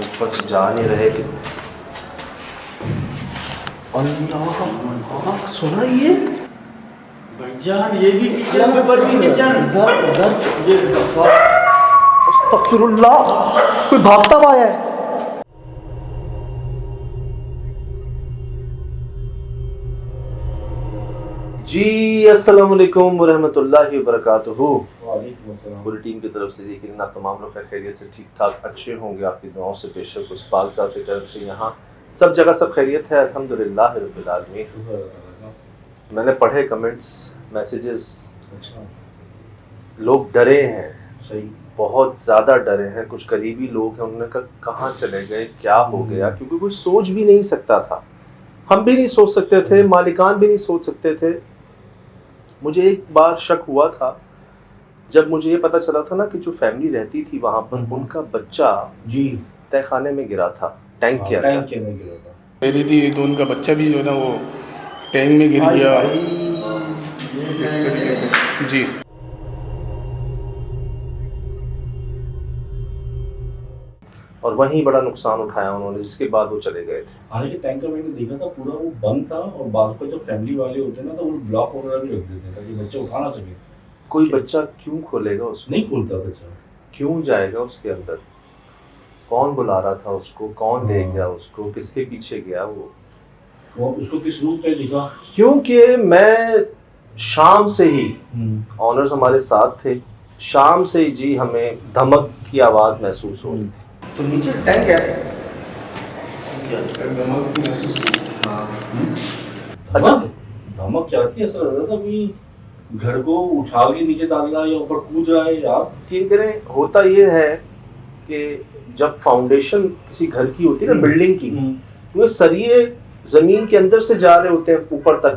ऊपर से जा नहीं रहे थे। अल्लाह, सुना ये भाईजान, ये भी किचन, ऊपर भी किचन, उधर उधर। ये अस्तगफिरुल्लाह, कोई भागता हुआ है। जी अस्सलाम वालेकुम वरहमतुल्लाहि वबरकातुहू। वालेकुम अस्सलाम। पूरी टीम की तरफ से यकीनन आप तमाम लोग खैरियत से ठीक ठाक अच्छे होंगे। आपकी दुआओं से बेशक उस पाक ज़ात की तरफ से यहाँ सब जगह सब खैरियत है, अल्हम्दुलिल्लाह रब्बिल आलमीन। मैंने पढ़े कमेंट्स, मैसेजेस, अच्छा, लोग डरे हैं, सही। बहुत ज़्यादा डरे हैं। कुछ करीबी लोग हैं, उन्होंने कहा कहाँ चले गए, क्या हो गया, क्योंकि कोई सोच भी नहीं सकता था। हम भी नहीं सोच सकते थे, मालिकान भी नहीं सोच सकते थे। मुझे एक बार शक हुआ था जब मुझे ये पता चला था ना कि जो फैमिली रहती थी वहाँ पर उनका बच्चा जी, तहखाने में गिरा था, टैंक के टैंक अंदर। के अंदर गिरा था। मेरी थी तो उनका बच्चा भी जो है ना वो टैंक में गिर भाई, गया भाई, इस तरीके से। जी, और वहीं बड़ा नुकसान उठाया उन्होंने, जिसके बाद वो चले गए थे। हालांकि टैंक का मैंने देखा था पूरा वो बंद था, और बाजू का जो फैमिली वाले होते हैं ना, तो वो ब्लॉक वगैरह भी रख देते हैं ताकि बच्चे उठा ना सके। कोई बच्चा क्यों खोलेगा उसको, नहीं खुलता बच्चा। क्यों जाएगा उसके अंदर, कौन बुला रहा था उसको, कौन ले गया उसको, किसके पीछे गया वो। वो उसको किस रूप में दिखा? क्योंकि मैं शाम से ही, ऑनर्स हमारे साथ थे, शाम से ही जी हमें धमक की आवाज़ महसूस हो रही थी। तो नीचे टैंक कैसे सर दिमाग महसूस हुआ। अच्छा, धमक क्या थी? ऐसा लग रहा था कि घर को उठा के नीचे डाल रहा है या ऊपर कूद रहा है यार। यकीन करें, होता ये है कि जब फाउंडेशन किसी घर की होती है ना, बिल्डिंग की, वो सरिये जमीन के अंदर से जा रहे होते हैं ऊपर तक।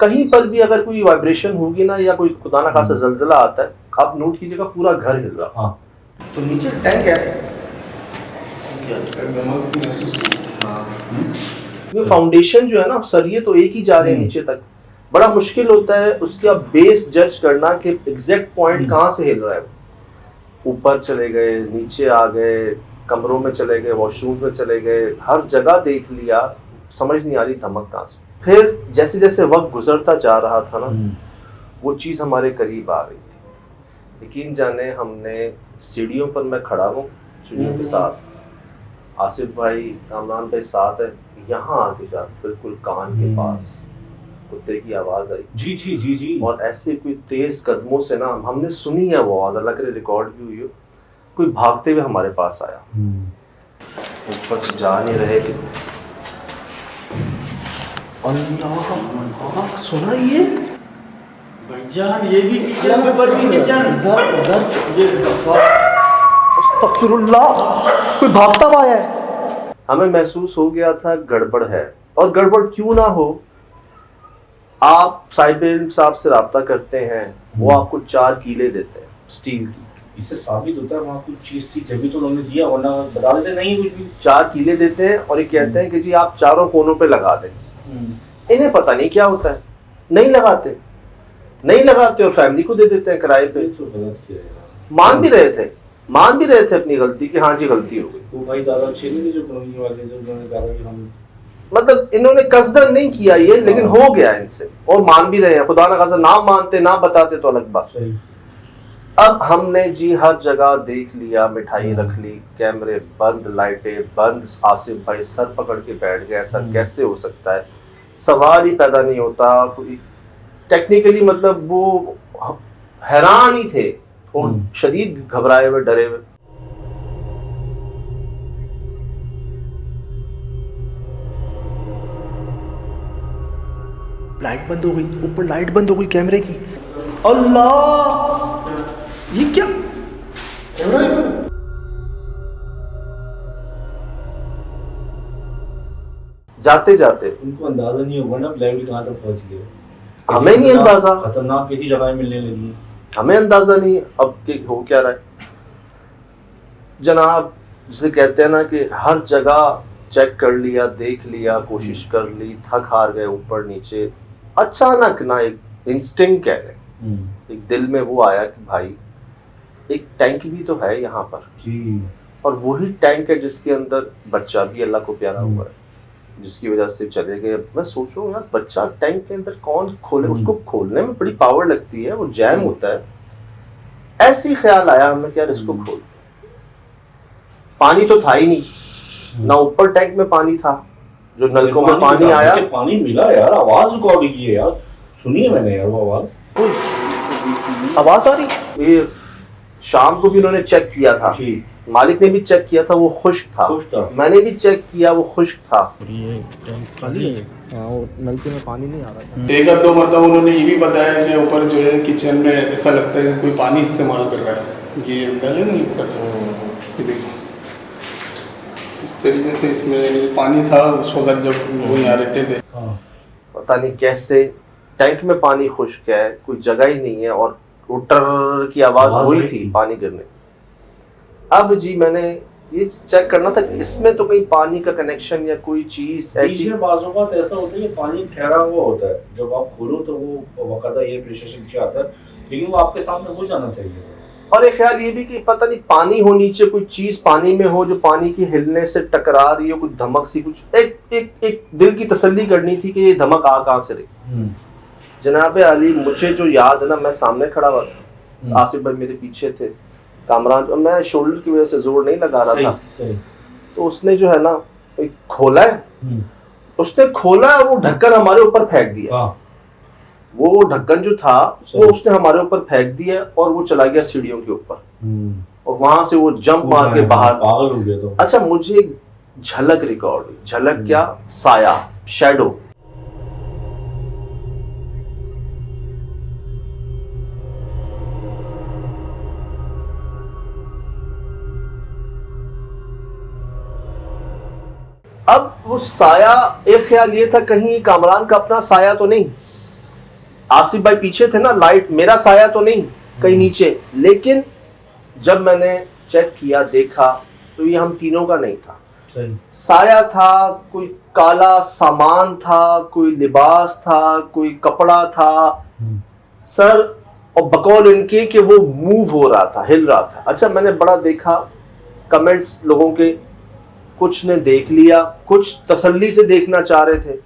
कहीं पर भी अगर कोई वाइब्रेशन होगी ना, या कोई खुदा ना खासा जलजला आता है, आप नोट कीजिएगा पूरा घर हिल रहा। हाँ। तो नीचे टैंक कैसे, सर दिमाग महसूस हुआ। ये फाउंडेशन जो है ना, सरिये तो एक ही जा रहे हैं नीचे तक, बड़ा मुश्किल होता है उसका बेस जज करना कि एग्जैक्ट पॉइंट कहाँ से हिल रहा है। ऊपर चले गए, नीचे आ गए, कमरों में चले गए, वॉशरूम में चले गए, हर जगह देख लिया, समझ नहीं आ रही धमक कहाँ से। फिर जैसे जैसे वक्त गुजरता जा रहा था ना, वो चीज़ हमारे करीब आ रही थी। यकीन जाने, हमने सीढ़ियों पर, मैं खड़ा हूँ सीढ़ियों के साथ, आसिफ भाई, कामरान भाई साथ है, यहाँ आके जा बिल्कुल कान के पास कुत्ते की आवाज़ आई। जी जी जी जी। और ऐसे कोई तेज कदमों से ना, हमने सुनी है वो आवाज़, अल्लाह करे रिकॉर्ड भी हुई हो, कोई भागते हुए हमारे पास आया। ऊपर से जा नहीं रहे थे। अल्लाह, सुना ये भाईजान, ये भी किचन, ऊपर भी किचन, उधर उधर। ये अस्तगफिरुल्लाह, कोई भागता हुआ है। हमें महसूस हो गया था गड़बड़ है, और गड़बड़ क्यों ना हो, आप साहिब साहब से रब्ता करते हैं, वो आपको 4 कीले देते हैं स्टील की। इससे साबित होता है वहाँ कुछ चीज थी, जब भी तो उन्होंने दिया, वरना बता देते नहीं कुछ भी। 4 कीले देते हैं और ये कहते हैं कि जी आप चारों कोनों पे लगा दें। इन्हें पता नहीं क्या होता है, नहीं लगाते और फैमिली को दे देते हैं किराए पे। तो गलत किया यार। मान भी रहे थे अपनी गलती कि हाँ जी गलती हो गई। वो भाई ज्यादा अच्छे नहीं थे जो कॉलोनी वाले, जो उन्होंने कहा कि हम, मतलब इन्होंने कसदन नहीं किया ये, लेकिन हो गया इनसे, और मान भी रहे हैं। खुदा ना खासा ना मानते ना बताते तो अलग बात। सही। अब हमने जी हर जगह देख लिया, मिठाई रख ली, कैमरे बंद, लाइटें बंद। आसिफ भाई सर पकड़ के बैठ गए, ऐसा कैसे हो सकता है, सवाल ही पैदा नहीं होता। टेक्निकली मतलब वो हैरान ही थे और शदीद घबराए हुए, डरे हुए। लाइट बंद हो गई, ऊपर लाइट बंद हो गई कैमरे की। अल्लाह, ये क्या, जाते जाते उनको अंदाजा नहीं होगा ना लेवल कहाँ तक पहुँच गए। हमें नहीं अंदाजा, खतरनाक कैसी जगह मिलने लगी। हमें अंदाजा नहीं अब कि हो क्या रहा है। जनाब, जिसे कहते हैं ना कि हर जगह चेक कर लिया, देख लिया, कोशिश कर ली, थक हार गए ऊपर नीचे। अचानक ना एक इंस्टिंक्ट कह रहे, एक दिल में वो आया कि भाई एक टैंक भी तो है यहाँ पर। जी। और वही टैंक है जिसके अंदर बच्चा भी अल्लाह को प्यारा हुआ है, जिसकी वजह से चले गए। मैं सोच रहा हूँ यार बच्चा टैंक के अंदर कौन खोले, उसको खोलने में बड़ी पावर लगती है, वो जैम होता है। ऐसी ख्याल आया हमें कि यार इसको खोल, पानी तो था ही नहीं ना, ऊपर टैंक में पानी था, जो नलकों में पानी आया, पानी मिला यार, आवाज रिकॉर्ड की है यार, सुनिए मैंने यार वो आवाज आ रही। ये शाम को भी उन्होंने चेक किया था, मालिक ने भी चेक किया था, वो खुश्क था, मैंने भी चेक किया, वो खुश्क था। ये खाली है, हाँ, और नलके में पानी नहीं आ रहा था। एक आध दो मरतबा उन्होंने ये भी बताया कि ऊपर जो है किचन में ऐसा लगता है कि कोई पानी इस्तेमाल कर रहा है, ये नल है नहीं सर, ये देखो इस तरीके से इसमें पानी था उस वक्त जब वो यहाँ रहते थे। पता नहीं कैसे टैंक में पानी खुश्क है, कोई जगह ही नहीं है, और उटर की आवाज हुई थी पानी गिरने। अब जी मैंने ये चेक करना था कि इसमें तो कहीं पानी का कनेक्शन या कोई चीज ऐसी, बाज़ों का ऐसा होता है कि पानी ठहरा हुआ होता है, जब आप खोलो तो वो वकादा ये प्रेशर से नीचे आता है, लेकिन वो आपके सामने हो जाना चाहिए। और एक ख्याल ये भी कि पता नहीं पानी हो नीचे, कोई चीज पानी में हो जो पानी की हिलने से टकरा रही हो, कुछ धमक सी, कुछ एक दिल की तसल्ली करनी थी कि ये धमक आ कहाँ से रही। जनाब अली, मुझे जो याद है ना, मैं सामने खड़ा हुआ था, आसिफ भाई मेरे पीछे थे, कामरान, मैं शोल्डर की वजह से जोर नहीं लगा रहा था, तो उसने जो है ना खोला है, उसने खोला और वो ढक्कन हमारे ऊपर फेंक दिया। वो ढक्कन जो था वो उसने हमारे ऊपर फेंक दिया और वो चला गया सीढ़ियों के ऊपर, और वहां से वो जंप मार के बाहर पागल हो गया। तो अच्छा, मुझे एक झलक रिकॉर्ड हुई, झलक क्या, साया, शैडो। अब वो साया, एक ख्याल ये था कहीं कामरान का अपना साया तो नहीं, आसिफ भाई पीछे थे ना, लाइट मेरा साया तो नहीं कहीं नीचे। लेकिन जब मैंने चेक किया, देखा, तो ये हम तीनों का नहीं था, साया था, कोई काला सामान था, कोई लिबास था, कोई कपड़ा था सर, और बकौल इनके कि वो मूव हो रहा था, हिल रहा था। अच्छा, मैंने बड़ा देखा कमेंट्स लोगों के, कुछ ने देख लिया, कुछ तसल्ली से देखना चाह रहे थे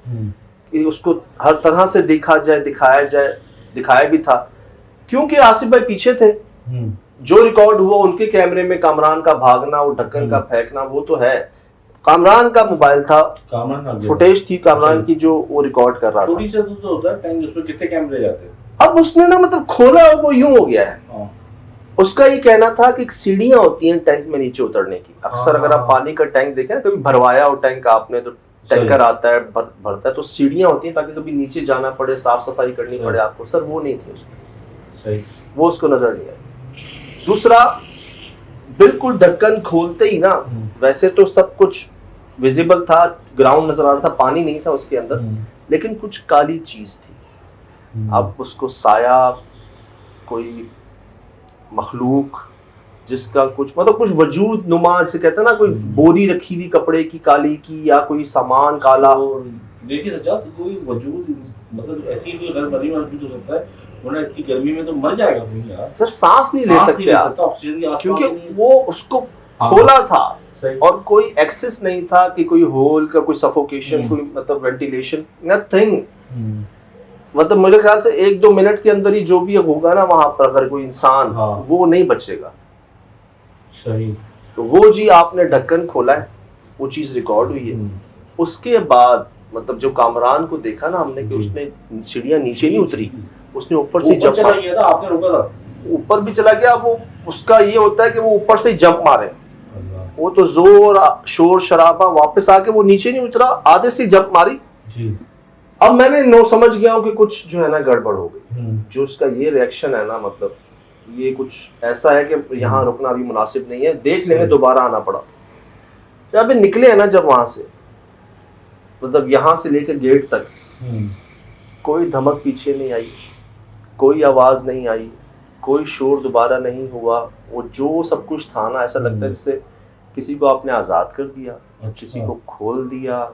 कि उसको हर तरह से देखा जाए, दिखाया जाए, दिखाया भी था, क्योंकि आसिफ भाई पीछे थे। जो रिकॉर्ड हुआ उनके कैमरे में, कामरान का भागना, वो ढक्कन का फेंकना, वो तो है, कामरान का मोबाइल था, फुटेज थी कामरान की जो वो रिकॉर्ड कर रहा था। थोड़ी से तो होता है टैंक, उसमें कितने कैमरे जाते हैं। अब उसने ना मतलब खोला, वो यूं हो गया है। उसका ये कहना था कि सीढ़ियां होती हैं टैंक में नीचे उतरने की। अक्सर अगर आप पानी का टैंक देखें ना, कभी भरवाया हो टैंक आपने, तो टैंकर आता है, भरता है, तो सीढ़ियां होती हैं ताकि कभी नीचे जाना पड़े, साफ सफाई करनी पड़े आपको। सर वो नहीं थी उसमें, वो उसको नजर नहीं आई। दूसरा, बिल्कुल ढक्कन खोलते ही ना, वैसे तो सब कुछ विजिबल था, ग्राउंड नजर आ रहा था, पानी नहीं था उसके अंदर, लेकिन कुछ काली चीज थी। अब उसको साया, कोई मखलूक जिसका कुछ मतलब कुछ वजूद नुमा, जिसे कहते हैं ना, कोई बोरी रखी हुई कपड़े की काली की, या कोई सामान काला। देखिए सज्जाद, कोई वजूद मतलब ऐसी कोई गैर मरी मौजूद हो सकता है, वरना इतनी गर्मी में तो मर जाएगा कोई यार। सर सांस नहीं ले सकते आप, ऑक्सीजन की आसपास, क्योंकि वो उसको खोला था और कोई एक्सेस नहीं था कि कोई होल का, कोई सफोकेशन, कोई मतलब वेंटिलेशन, नथिंग। मतलब मेरे ख्याल से 1-2 मिनट के अंदर ही जो भी होगा ना वहां पर, अगर कोई इंसान, वो नहीं बचेगा। सही। तो वो जी आपने ढक्कन खोला है, वो चीज रिकॉर्ड हुई है। उसके बाद मतलब जो कामरान को देखा ना हमने कि उसने सीढ़ियां नीचे नहीं उतरी, उसने ऊपर से जंप मारा, आपने रोका था, ऊपर भी चला गया। वो उसका ये होता है कि वो ऊपर से जंप मारे, वो तो जोर शोर शराबा, वापस आके वो नीचे नहीं उतरा, आधे से जंप मारी जी। अब मैंने समझ गया हूँ कि कुछ जो है ना गड़बड़ हो गई। जो उसका ये रिएक्शन है ना, मतलब ये कुछ ऐसा है कि यहाँ रुकना भी मुनासिब नहीं है, देख लेंगे, दोबारा आना पड़ा। जब निकले हैं ना, जब वहां से मतलब यहाँ से लेकर गेट तक कोई धमक पीछे नहीं आई, कोई आवाज नहीं आई, कोई शोर दोबारा नहीं हुआ। वो जो सब कुछ था ना, ऐसा लगता है जैसे किसी को आपने आज़ाद कर दिया, किसी को खोल दिया,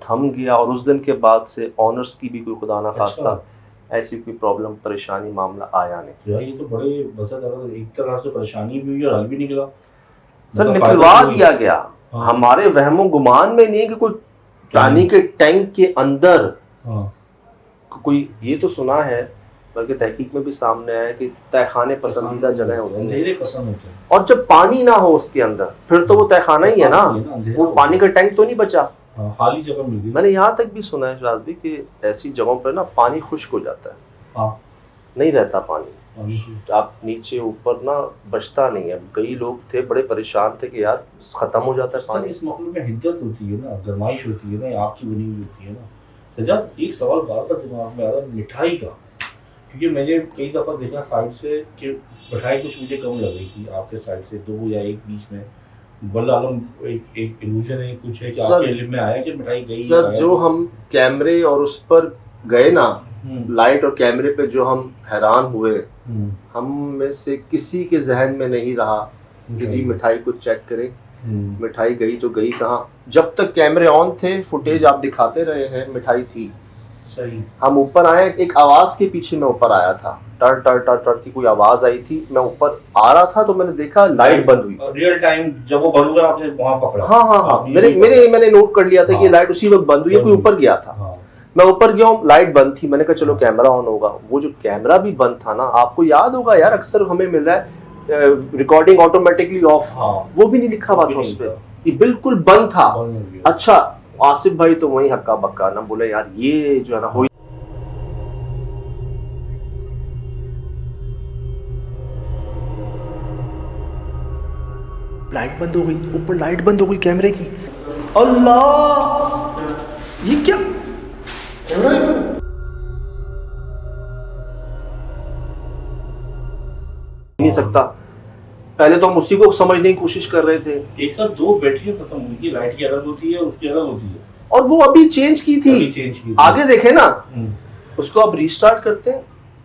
थम गया। और उस दिन के बाद से ऑनर्स की भी कोई खुदा ना खास्ता ऐसी कोई प्रॉब्लम, परेशानी, मामला आया नहीं। यार ये तो बड़े एक तरह से परेशानी भी हुई और हल भी निकला। सर मतलब निकलवा फायदा तो दिया गया। हाँ। हमारे वहमो गुमान में नहीं है कि कोई पानी के टैंक के अंदर हाँ कोई, ये तो सुना है बल्कि तहकीक में भी सामने आया कि तहखाने पसंदीदा जगह होती हैं, अंधेरे पसंद होते हैं। और जब पानी ना हो उसके अंदर फिर तो वो तहखाना ही है ना, अंधेरा वो पानी का टैंक तो नहीं बचा। हाँ, खाली जगह मिल गई। मैंने यहाँ तक भी सुना है शायद भी कि ऐसी जगहों पर ना पानी खुश्क हो जाता है, हाँ नहीं रहता पानी, पानी की- आप नीचे ऊपर ना बचता नहीं है। कई लोग थे बड़े परेशान थे कि यार खत्म हो जाता है सर, पानी। इस मखलूक में हिद्दत होती है ना, गरमाइश होती है ना, आग की बनी हुई होती है ना। सजाद, एक सवाल बार बार दिमाग में आ रहा है मिठाई का, क्योंकि मैंने कई दफ़ा देखा साइड से कि मिठाई कुछ मुझे कम लग रही थी आपके साइड से, 2 या 1 बीच में बल्ला आलम एक इल्यूजन है, कुछ है कि सर- आपके इल्म में आया कि मिठाई गई सर आया? जो हम कैमरे और उस पर गए ना, लाइट और कैमरे पे जो हम हैरान हुए, हम में से किसी के जहन में नहीं रहा कि जी मिठाई को चेक करें, मिठाई गई तो गई कहाँ। जब तक कैमरे ऑन थे, फुटेज आप दिखाते रहे हैं, मिठाई थी। सही। हम ऊपर आए, एक आवाज के पीछे मैं ऊपर आया था, टर टर टर टर की कोई आवाज आई थी, मैं ऊपर आ रहा था तो मैंने देखा लाइट बंद हुई थी। रियल टाइम जब वो बंद हुआ आपने वहां पकड़ा? हाँ हाँ हाँ, मैंने नोट कर लिया था कि लाइट उसी वक्त बंद हुई है, कोई ऊपर गया था। हाँ। मैं ऊपर गया हूँ, लाइट बंद थी, मैंने कहा चलो कैमरा ऑन होगा। वो जो कैमरा भी बंद था ना, आपको याद होगा यार, अक्सर हमें मिल रहा है रिकॉर्डिंग ऑटोमेटिकली ऑफ, हाँ। वो भी नहीं लिखा हुआ था उस पर, ये बिल्कुल बंद था। बंद हो गया। अच्छा, आसिफ भाई तो वही हक्का बक्का ना बोले यार ये जो है ना हो। लाइट बंद हो गई, ऊपर लाइट बंद हो गई कैमरे की। अल्लाह, ये क्या नहीं सकता। पहले तो हम उसी को समझने की कोशिश कर रहे थे, एक साथ 2 बैटरियां खत्म हुई थी, लाइट की अलग होती है उसकी अलग होती है, और वो अभी चेंज की अभी थी। चेंज की थी। आगे देखे ना, हम्म। उसको आप रीस्टार्ट करते हैं,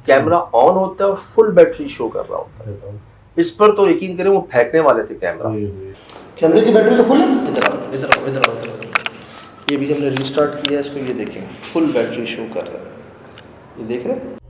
कैमरा ऑन होता है और फुल बैटरी शो कर रहा होता है। इस पर तो यकीन करें वो फेंकने वाले थे कैमरा। कैमरे की बैटरी तो फुल है। इधर आओ इधर आओ इधर आओ इधर आओ। ये भी हमने रीस्टार्ट किया इसको, ये देखें फुल बैटरी शो कर रहा है, ये देख रहे हैं।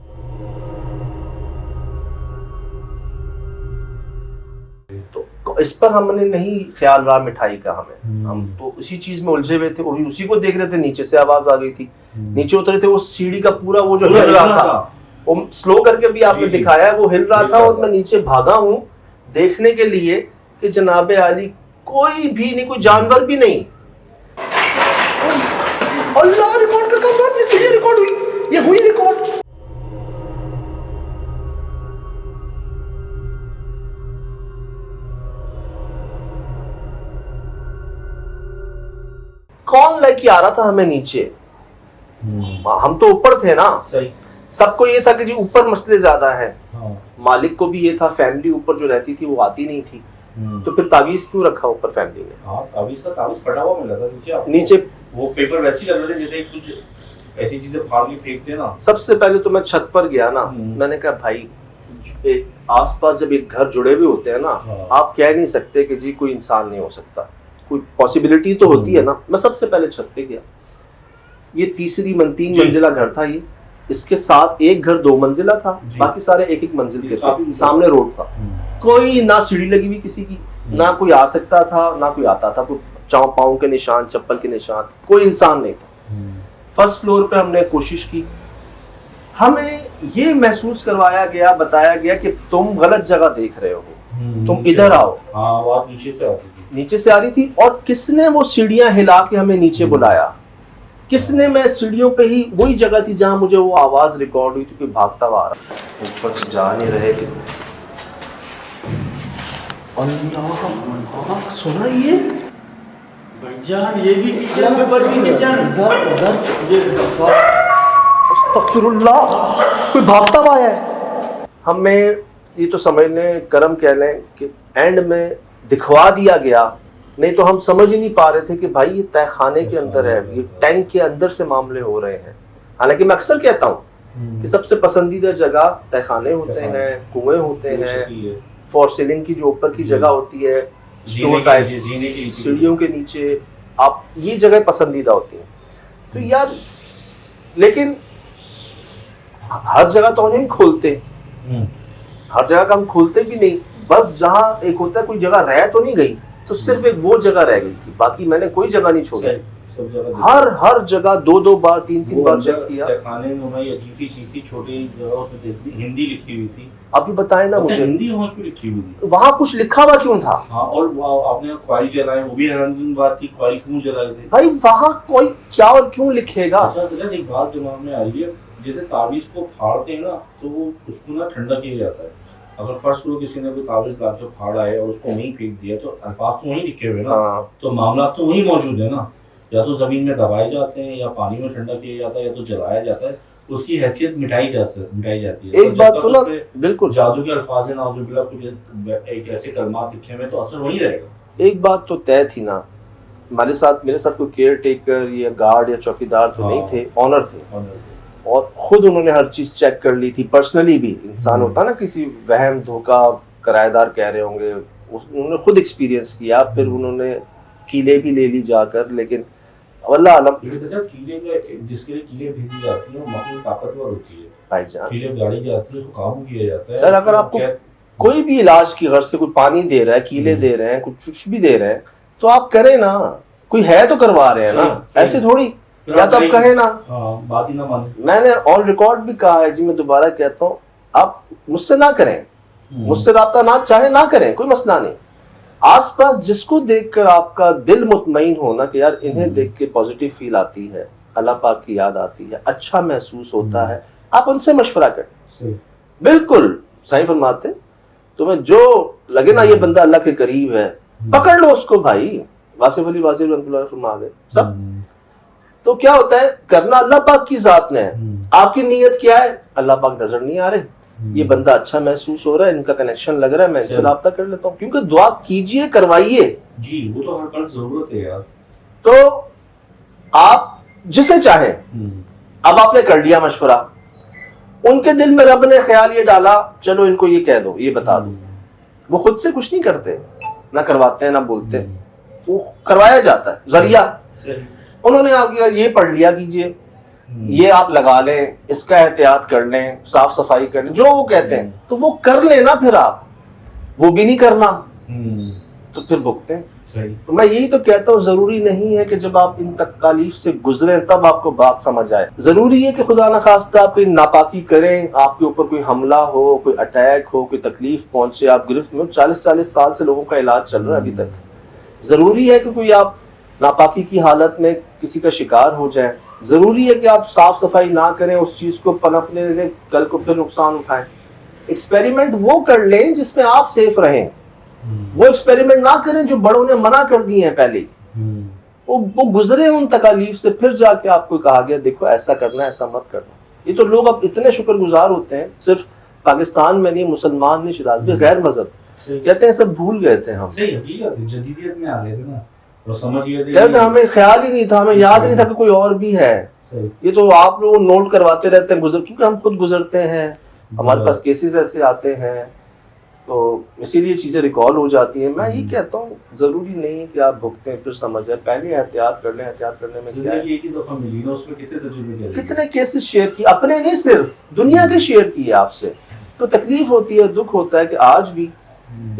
तो इस पर हमने नहीं ख्याल रहा मिठाई का हमें, हम तो उसी चीज में उलझे हुए थे, और उसी को देख रहे थे। नीचे से आवाज आ गई थी, नीचे उतरे थे, वो सीढ़ी का पूरा वो जो हिल रहा था, वो स्लो करके भी आपने जी। दिखाया है, वो हिल रहा था। और मैं नीचे भागा हूँ देखने के लिए कि जनाबे आली कोई भी नहीं, कोई जानवर भी नहीं। अल्लाह, रिकॉर्ड का काम, ये सीढ़ी रिकॉर्ड हुई, ये हुई रिकॉर्ड। कौन लेके आ रहा था हमें नीचे? हम तो ऊपर थे ना। सही। सबको ये था कि जी ऊपर मसले ज्यादा है, हाँ। मालिक को भी ये था, फैमिली ऊपर जो रहती थी वो आती नहीं थी, तो फिर तावीज क्यों रखा ऊपर फैमिली ने? हाँ, तावीज पड़ा हुआ मिला था नीचे आपको। नीचे वो पेपर वैसे ही लग रहे थे जैसे कुछ ऐसी चीजें फाड़ के फेंकते हैं ना। सबसे पहले तो मैं छत पर गया ना, मैंने कहा भाई आसपास जब एक घर जुड़े हुए होते हैं ना, हाँ। आप कह नहीं सकते कि जी कोई इंसान नहीं हो सकता, कोई पॉसिबिलिटी तो होती है ना। मैं सबसे पहले छत पे गया, ये 3 मंजिला घर था ये, इसके साथ एक घर 2 मंजिला था, जी। बाकी सारे 1 मंजिल के काफी थे, ऊंचा। सामने रोड था, कोई ना सीढ़ी लगी हुई किसी की, ना कोई आ सकता था ना कोई आता था, कोई पाँव के निशान, चप्पल के निशान, कोई इंसान नहीं था। फर्स्ट फ्लोर पे हमने कोशिश की, हमें ये महसूस करवाया गया, बताया गया कि तुम गलत जगह देख रहे हो, तुम इधर आओ। हाँ, आवाज नीचे से आती थी। नीचे से आ रही थी, और किसने वो सीढ़ियां हिला के हमें नीचे बुलाया? किसने? मैं सीढ़ियों पे ही, वही जगह थी जहां मुझे वो आवाज रिकॉर्ड हुई थी, कोई भागता हुआ आ रहा, ऊपर से जा नहीं रहे थे। अल्लाह, सुना ये भाईजान, ये भी किचन, ऊपर भी किचन, उधर उधर, अस्तगफिरुल्लाह, कोई भागता हुआ है। हमें ये तो समझ लें, करम कह लें कि एंड में दिखवा दिया गया, नहीं तो हम समझ ही नहीं पा रहे थे कि भाई ये तहखाने के अंदर है, ये टैंक के अंदर से मामले हो रहे हैं। हालांकि मैं अक्सर कहता हूँ कि सबसे पसंदीदा जगह तहखाने होते हैं, कुएं होते हैं, फॉर सीलिंग की जो ऊपर की जगह होती है, स्टोर टाइप, सीढ़ियों के नीचे, आप ये जगह पसंदीदा होती हैं। तो यार, लेकिन हर जगह तो नहीं खोलते, हर जगह का हम खोलते भी नहीं। बस जहाँ एक होता है कोई जगह रह तो नहीं गई, तो सिर्फ एक वो जगह रह गई थी, बाकी मैंने कोई जगह नहीं छोड़ी। सब जगह हर जगह 2-2 बार 3-3 वो बार अंदर चेक किया। तहखाने में अजीब सी चीज थी, छोटी जगह उसमें देखी, हिंदी लिखी हुई थी। अभी बताएं ना अच्छा, मुझे, हिंदी वहाँ क्यों लिखी हुई थी? वहां कुछ लिखा हुआ क्यों था? हाँ, और आपने कॉइल जलाए, वो भी हैरानी बात थी, कॉइल क्यों जलाए थे? भाई वहां कोई क्या और क्यों लिखेगा? अच्छा तो एक बात दिमाग में आ रही है, जैसे ताबीज को फाड़ते हैं ना, तो वो उसको ना ठंडा किया जाता है। अगर फर्स्ट को किसी ने कोई ताबीज ला के फाड़ा है और उसको वहीं फेंक दिया, तो अल्फाज तो वहीं लिखे हुए ना, हाँ। तो मामला तो वहीं मौजूद है ना। या तो जमीन में दबाए जाते हैं, या पानी में ठंडा किया जाता है, या तो जलाया जाता है, उसकी हैसियत मिटाई जाती है। एक बात तो ना, बिल्कुल जादू के अल्फाज है नाउजुबिल्लाह, कुछ एक ऐसे कलमात लिखे हुए, तो असर वहीं रहेगा। एक बात तो तय थी ना, मेरे साथ कोई केयर टेकर या गार्ड या चौकीदार तो नहीं थे, ऑनर थे, और खुद उन्होंने हर चीज चेक कर ली थी पर्सनली भी। इंसान होता ना, किसी वहम धोखा किराएदार कह रहे होंगे, उन्होंने खुद एक्सपीरियंस किया, फिर उन्होंने कीले भी ले ली जाकर। लेकिन वल्लाह आलम, कीले जिसके लिए कीले भेजी जाती है वो मामूली ताकतवर होती है भाईजान, कीले गाड़ी जाती है, उसको काबू किया जाता है। सर अगर आपको कोई भी इलाज की गर्ज से कोई पानी दे रहा है, कीले दे रहे हैं, कुछ भी दे रहे हैं, तो आप करें ना, कोई है तो करवा रहे हैं ना, ऐसे थोड़ी। या तो आप कहें ना, बात ही ना माने। मैंने ऑन रिकॉर्ड भी कहा है जी, मैं दोबारा कहता हूँ, आप मुझसे ना करें, मुझसे राब्ता ना चाहे ना करें, कोई मसला नहीं। आसपास जिसको देखकर आपका दिल मुतमईन होना कि यार इन्हें देख के पॉजिटिव फील आती है, अल्लाह पाक की याद आती है, अच्छा महसूस होता है, आप उनसे मशवरा करें। बिल्कुल सही फरमाते, तुम्हें जो लगे ना ये बंदा अल्लाह के करीब है, पकड़ लो उसको भाई। वासिफ अली वासिफ रहमतुल्लाह फरमा गए सब। तो क्या होता है, करना अल्लाह पाक की जात ने है, आपकी नीयत क्या है, अल्लाह पाक नजर नहीं आ रहे, ये बंदा अच्छा महसूस हो रहा है, इनका कनेक्शन लग रहा है, मैं इनसे राब्ता कर लेता हूँ। क्योंकि दुआ कीजिए, करवाइए जी, वो तो हर पल जरूरत है यार। तो आप जिसे चाहे, अब आपने कर लिया मशवरा, उनके दिल में रब ने ख्याल ये डाला, चलो इनको ये कह दो, ये बता दो, वो खुद से कुछ नहीं करते, ना करवाते हैं ना बोलते, वो करवाया जाता है जरिया। उन्होंने आपको ये पढ़ लिया कीजिए, ये आप लगा लें, इसका एहतियात कर लें, साफ सफाई कर लें, जो वो कहते हैं तो वो कर लेना। फिर आप वो भी नहीं करना तो फिर भुगते हैं। तो मैं यही तो कहता हूँ, जरूरी नहीं है कि जब आप इन तकलीफ से गुजरे तब आपको बात समझ आए। जरूरी है कि खुदा न खास्ता आप कोई नापाकी करें, आपके ऊपर कोई हमला हो, कोई अटैक हो, कोई तकलीफ पहुंचे, आप गिरफ्त में। 40-40 साल से लोगों का इलाज चल रहा है अभी तक। जरूरी है कि कोई आप नापाकी की हालत में किसी का शिकार हो जाए, जरूरी है कि आप साफ सफाई ना करें, उस चीज को पनपने दें, कल को फिर नुकसान उठाएं। एक्सपेरिमेंट वो कर लें जिसमें आप सेफ रहें, वो एक्सपेरिमेंट ना करें जो बड़ों ने मना कर दिए हैं पहले। वो गुजरे उन तकालीफ से, फिर जाके आपको कहा गया देखो ऐसा करना, ऐसा मत करना। ये तो लोग अब इतने शुक्रगुजार होते हैं, सिर्फ पाकिस्तान में नहीं, मुसलमान नहीं, शिराज भी, गैर मजहब कहते हैं सब भूल गए थे हम, जदीदियत में आ गए थे ना, और समझ गए थे, कहते हमें ख्याल ही नहीं था, हमें याद नहीं था कि कोई और भी है। ये तो आप लोग नोट करवाते रहते हैं गुजर, क्योंकि हम खुद गुजरते हैं, हमारे पास केसेस ऐसे आते हैं, तो इसीलिए चीजें रिकॉल हो जाती हैं। मैं ये कहता हूँ जरूरी नहीं है कि आप भुगते हैं फिर समझ जाए, पहले एहतियात कर लें। एहतियात करने में क्या है, कितने केसेस शेयर किए, अपने नहीं सिर्फ दुनिया के शेयर किए आपसे, तो तकलीफ होती है, दुख होता है कि आज भी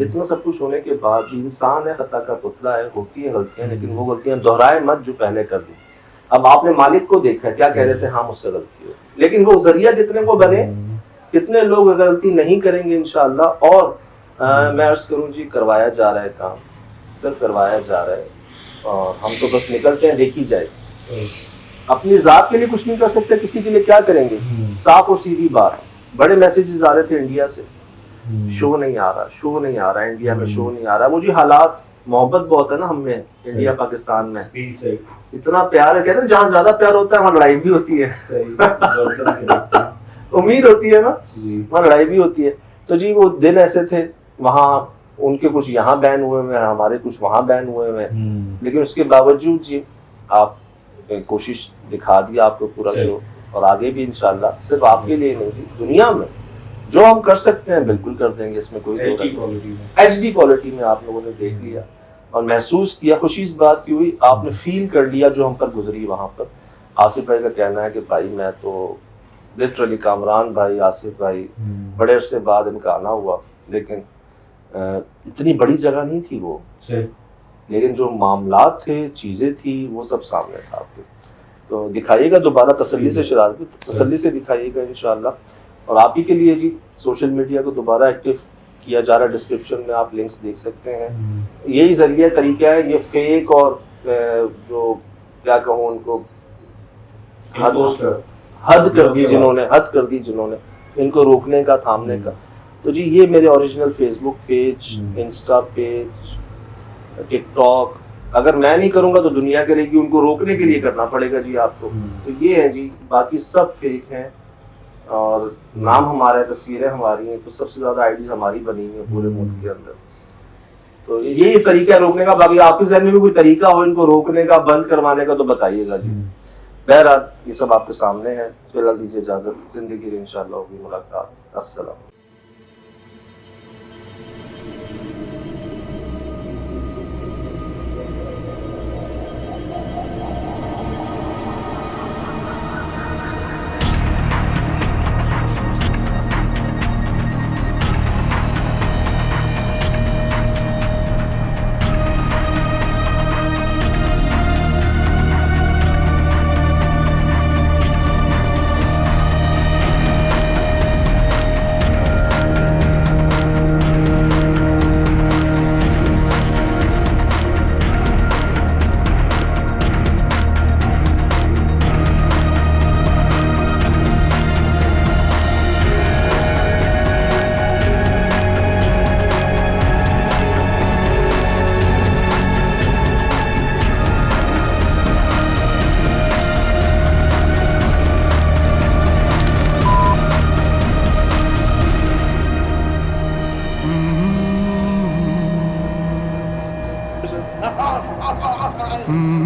इतना सब कुछ होने के बाद भी इंसान है, खता का पुतला है, होती है गलतियां, लेकिन वो गलतियां दोहराए मत जो पहले कर दी। अब आपने मालिक को देखा है, क्या कह रहे थे, हाँ मुझसे गलती हो, लेकिन वो जरिया कितने को बने, कितने लोग गलती नहीं करेंगे इंशाअल्लाह। और मैं अर्ज करूँ जी, करवाया जा रहा है काम, सिर्फ करवाया जा रहा है, और हम तो बस निकलते हैं, देखी जाए। अपनी जात के लिए कुछ नहीं कर सकते, किसी के लिए क्या करेंगे। साफ और सीधी बात, बड़े मैसेजेस आ रहे थे इंडिया से, शो नहीं आ रहा, शो नहीं आ रहा, इंडिया में शो नहीं आ रहा। मुझे हालात, मोहब्बत बहुत है ना हम में, इंडिया पाकिस्तान में इतना प्यार है, कहते हैं जहाँ ज्यादा प्यार होता है वहाँ लड़ाई भी होती है। उम्मीद होती है ना, वहाँ लड़ाई भी होती है। तो जी वो दिन ऐसे थे, वहाँ उनके कुछ यहाँ बैन हुए हुए हैं, हमारे कुछ वहाँ बैन हुए हुए हैं, लेकिन उसके बावजूद जी आप कोशिश दिखा दी आपको पूरा शो, और आगे भी इंशाल्लाह, सिर्फ आपके लिए नहीं जी, दुनिया में जो हम कर सकते हैं बिल्कुल कर देंगे, इसमें कोई HD क्वालिटी में आप लोगों ने देख लिया और महसूस किया। खुशी इस बात की हुई, आपने फील कर लिया जो हम पर गुजरी वहां पर। आसिफ भाई का कहना है कि भाई मैं तो लिटरली, कामरान भाई, आसिफ भाई, बड़े अरसे बाद इनका आना हुआ, लेकिन इतनी बड़ी जगह नहीं थी वो, सही। लेकिन जो मामलात थे, चीज़ें थी, वो सब सामने था आपके। तो दिखाइएगा दोबारा तसल्ली से, शराब भी तसल्ली से दिखाइएगा इंशाल्लाह। और आप ही के लिए जी सोशल मीडिया को दोबारा एक्टिव किया जा रहा है, डिस्क्रिप्शन में आप लिंक्स देख सकते हैं। यही जरिया तरीका है, ये फेक और जो क्या कहूँ उनको हद कर दी जिन्होंने इनको रोकने का, थामने का। तो जी ये मेरे original Facebook page, Insta page, TikTok, अगर मैं नहीं करूंगा तो दुनिया करेगी, उनको रोकने के लिए करना पड़ेगा जी आपको। तो ये है जी, बाकी सब फेक हैं और नाम हमारा है, तस्वीरें हमारी हैं, तो सबसे ज्यादा आईडीज हमारी बनी हुई है पूरे मुल्क के अंदर। तो यही तरीका है रोकने का। बाकी आपके जहन में भी कोई तरीका हो इनको रोकने का, बंद करवाने का, तो बताइएगा जी। बहरहाल ये सब आपके सामने है। फिलहाल दीजिए इजाजत, जिंदगी में इंशाल्लाह होगी मुलाकात। अस्सलाम। Mm-hmm.